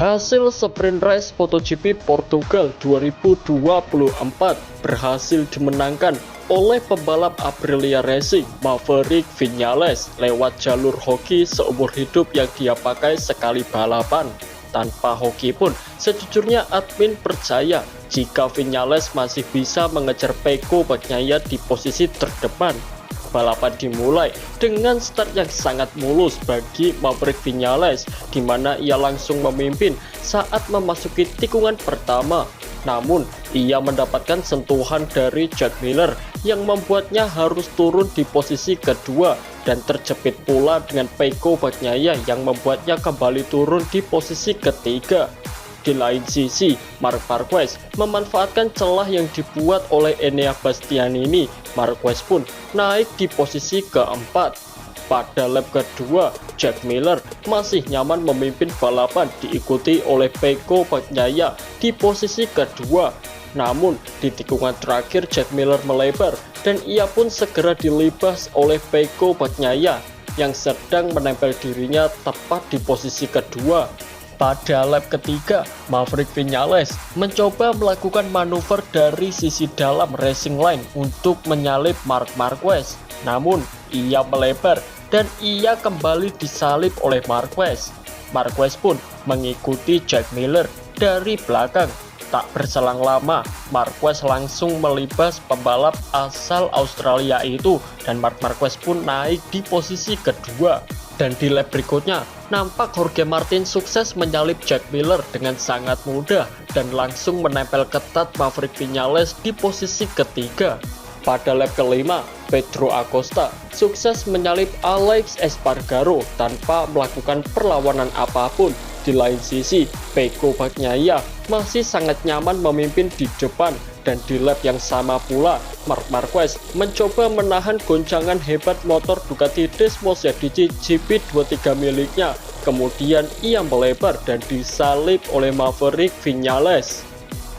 Hasil sprint race MotoGP Portugal 2024 berhasil dimenangkan oleh pembalap Aprilia Racing Maverick Viñales lewat jalur hoki seumur hidup yang dia pakai sekali balapan. Tanpa hoki pun, sejujurnya admin percaya jika Viñales masih bisa mengejar Pecco Bagnaia di posisi terdepan. Balapan dimulai dengan start yang sangat mulus bagi Maverick Viñales, di mana ia langsung memimpin saat memasuki tikungan pertama. Namun, ia mendapatkan sentuhan dari Jack Miller yang membuatnya harus turun di posisi kedua dan terjepit pula dengan Pecco Bagnaia yang membuatnya kembali turun di posisi ketiga. Di lain sisi, Marc Marquez memanfaatkan celah yang dibuat oleh Enea Bastianini. Marquez pun naik di posisi keempat. Pada lap kedua, Jack Miller masih nyaman memimpin balapan diikuti oleh Pecco Bagnaia di posisi kedua. Namun, di tikungan terakhir Jack Miller melebar dan ia pun segera dilibas oleh Pecco Bagnaia yang sedang menempel dirinya tepat di posisi kedua. Pada lap ketiga, Maverick Viñales mencoba melakukan manuver dari sisi dalam racing line untuk menyalip Marc Marquez. Namun, ia melebar dan ia kembali disalip oleh Marquez. Marquez pun mengikuti Jack Miller dari belakang. Tak berselang lama, Marquez langsung melibas pembalap asal Australia itu dan Marc Marquez pun naik di posisi kedua. Dan di lap berikutnya, nampak Jorge Martin sukses menyalip Jack Miller dengan sangat mudah dan langsung menempel ketat Maverick Viñales di posisi ketiga. Pada lap kelima, Pedro Acosta sukses menyalip Alex Espargaro tanpa melakukan perlawanan apapun. Di lain sisi, Pecco Bagnaia masih sangat nyaman memimpin di depan. Dan di lap yang sama pula, Marc Marquez mencoba menahan goncangan hebat motor Ducati Desmosedici GP23 miliknya. Kemudian ia melebar dan disalip oleh Maverick Viñales.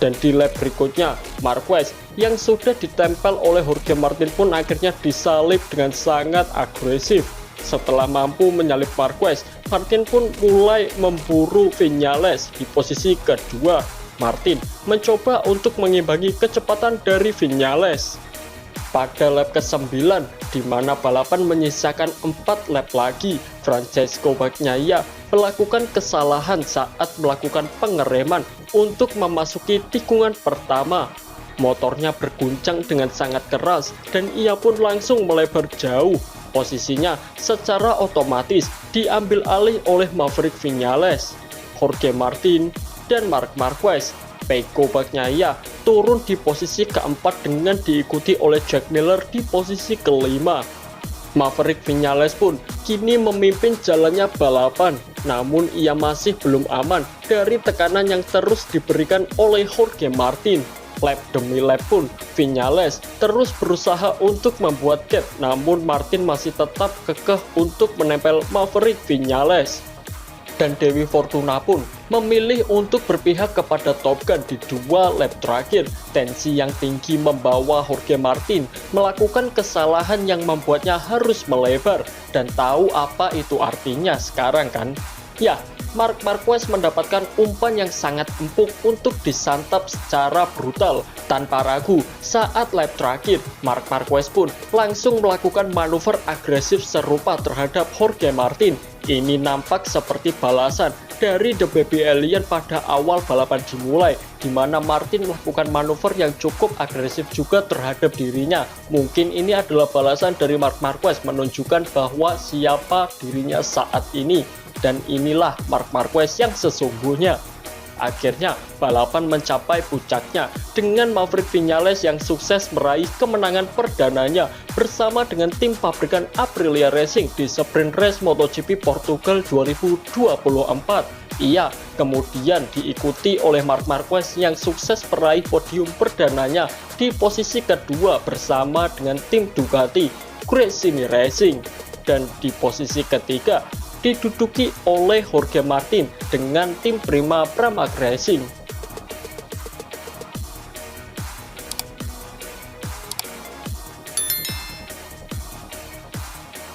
Dan di lap berikutnya, Marquez yang sudah ditempel oleh Jorge Martin pun akhirnya disalip dengan sangat agresif. Setelah mampu menyalip Marquez, Martin pun mulai memburu Viñales di posisi kedua. Martin mencoba untuk mengimbangi kecepatan dari Viñales. Pada lap ke-9, di mana balapan menyisakan 4 lap lagi, Francesco Bagnaia melakukan kesalahan saat melakukan pengereman untuk memasuki tikungan pertama. Motornya berguncang dengan sangat keras dan ia pun langsung melebar jauh. Posisinya secara otomatis diambil alih oleh Maverick Viñales. Jorge Martin dan Marc Marquez. Pecco Bagnaia turun di posisi keempat dengan diikuti oleh Jack Miller di posisi kelima. Maverick Viñales pun kini memimpin jalannya balapan, namun ia masih belum aman dari tekanan yang terus diberikan oleh Jorge Martin. Lap demi lap pun, Viñales terus berusaha untuk membuat gap, namun Martin masih tetap kekeh untuk menempel Maverick Viñales. Dan Dewi Fortuna pun memilih untuk berpihak kepada Top Gun di 2 lap terakhir. Tensi yang tinggi membawa Jorge Martin melakukan kesalahan yang membuatnya harus melebar. Dan tahu apa itu artinya sekarang kan? Ya, Marc Marquez mendapatkan umpan yang sangat empuk untuk disantap secara brutal. Tanpa ragu, saat lap terakhir, Marc Marquez pun langsung melakukan manuver agresif serupa terhadap Jorge Martin. Ini nampak seperti balasan dari The Baby Alien pada awal balapan dimulai, di mana Martin melakukan manuver yang cukup agresif juga terhadap dirinya. Mungkin ini adalah balasan dari Marc Marquez menunjukkan bahwa siapa dirinya saat ini. Dan inilah Marc Marquez yang sesungguhnya. Akhirnya, balapan mencapai puncaknya dengan Maverick Viñales yang sukses meraih kemenangan perdananya bersama dengan tim pabrikan Aprilia Racing di sprint race MotoGP Portugal 2024. Ia kemudian diikuti oleh Marc Marquez yang sukses meraih podium perdananya di posisi kedua bersama dengan tim Ducati Gresini Racing. Dan di posisi ketiga diduduki oleh Jorge Martin dengan tim Prima Pramac Racing.